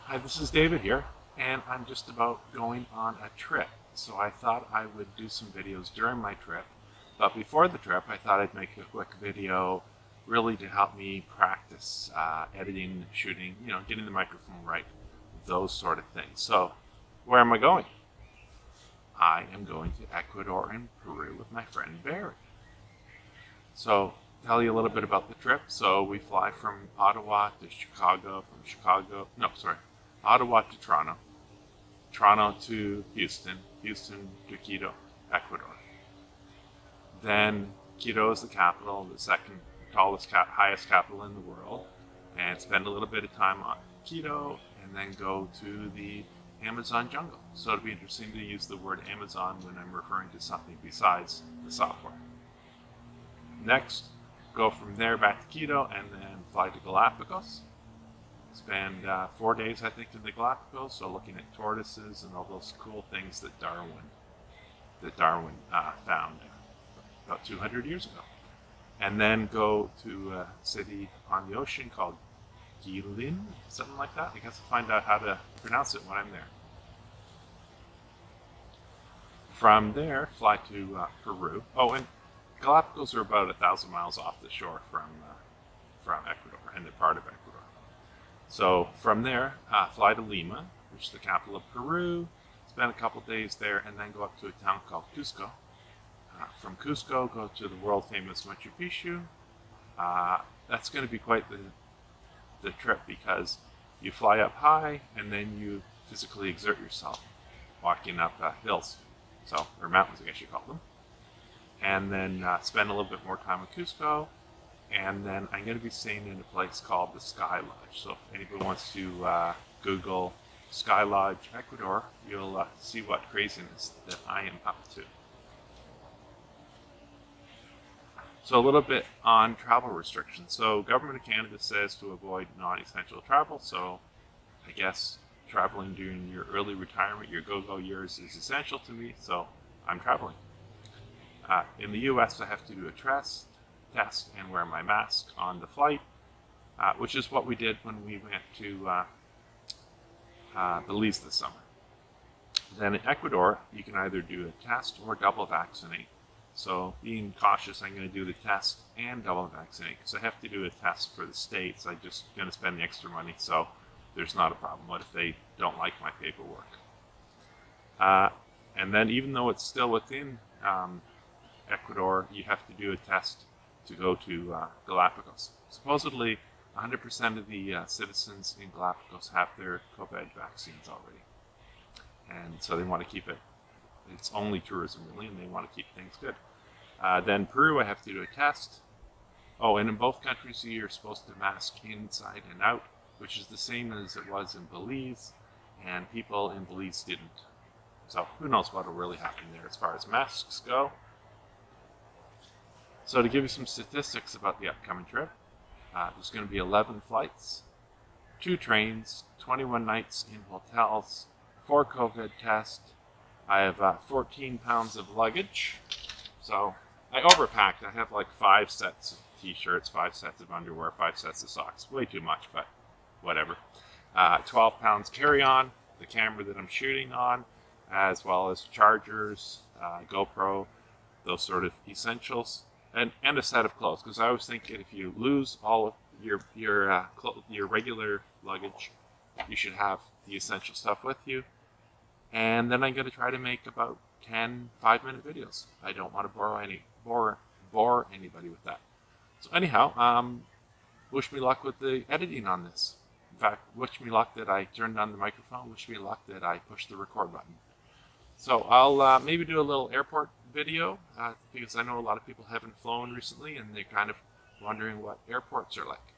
Hi, this is David here, and I'm just about going on a trip. So I thought I would do some videos during my trip, but before the trip, I thought I'd make a quick video really to help me practice editing, shooting, getting the microphone right, those sort of things. So, where am I going? I am going to Ecuador and Peru with my friend Barry. So, tell you a little bit about the trip. So we fly from Ottawa to Chicago, Ottawa to Toronto, Toronto to Houston, Houston to Quito, Ecuador. Then Quito is the capital, the second highest capital in the world, and spend a little bit of time on Quito, and then go to the Amazon jungle. So it'd be interesting to use the word Amazon when I'm referring to something besides the software. Next, go from there back to Quito and then fly to Galapagos. Spend 4 days, I think, in the Galapagos, so looking at tortoises and all those cool things that Darwin found about 200 years ago. And then go to a city on the ocean called Guilin, something like that. I guess I'll find out how to pronounce it when I'm there. From there, fly to Peru. Oh, and Galapagos are about 1,000 miles off the shore from Ecuador, and they're part of Ecuador. So from there, fly to Lima, which is the capital of Peru, spend a couple days there, and then go up to a town called Cusco. From Cusco, go to the world famous Machu Picchu. That's going to be quite the trip because you fly up high and then you physically exert yourself walking up hills, or mountains, I guess you call them. And then spend a little bit more time in Cusco, and then I'm going to be staying in a place called the Sky Lodge. So if anybody wants to Google Sky Lodge Ecuador, you'll see what craziness that I am up to. So a little bit on travel restrictions. So government of Canada says to avoid non-essential travel, so I guess traveling during your early retirement, your go-go years, is essential to me, so I'm traveling. In the US, I have to do a test and wear my mask on the flight, which is what we did when we went to Belize this summer. Then in Ecuador, you can either do a test or double vaccinate. So being cautious, I'm going to do the test and double vaccinate because I have to do a test for the States. I'm just going to spend the extra money, so there's not a problem. What if they don't like my paperwork? And then even though it's still within Ecuador, you have to do a test to go to Galapagos. Supposedly, 100% of the citizens in Galapagos have their COVID vaccines already. And so they want to keep it, it's only tourism really, and they want to keep things good. Then Peru, I have to do a test. Oh, and in both countries, you're supposed to mask inside and out, which is the same as it was in Belize, and people in Belize didn't. So who knows what will really happen there as far as masks go. So to give you some statistics about the upcoming trip, there's going to be 11 flights, 2 trains, 21 nights in hotels, 4 COVID tests. I have 14 pounds of luggage. So I overpacked. I have like 5 sets of t-shirts, 5 sets of underwear, 5 sets of socks. Way too much, but whatever. 12 pounds carry-on, the camera that I'm shooting on, as well as chargers, GoPro, those sort of essentials. And a set of clothes, because I was thinking if you lose all of your regular luggage, you should have the essential stuff with you. And then I'm going to try to make about 10 5-minute videos. I don't want to bore anybody with that. So anyhow, wish me luck with the editing on this. In fact, wish me luck that I turned on the microphone. Wish me luck that I pushed the record button. So I'll maybe do a little airport video because I know a lot of people haven't flown recently and they're kind of wondering what airports are like.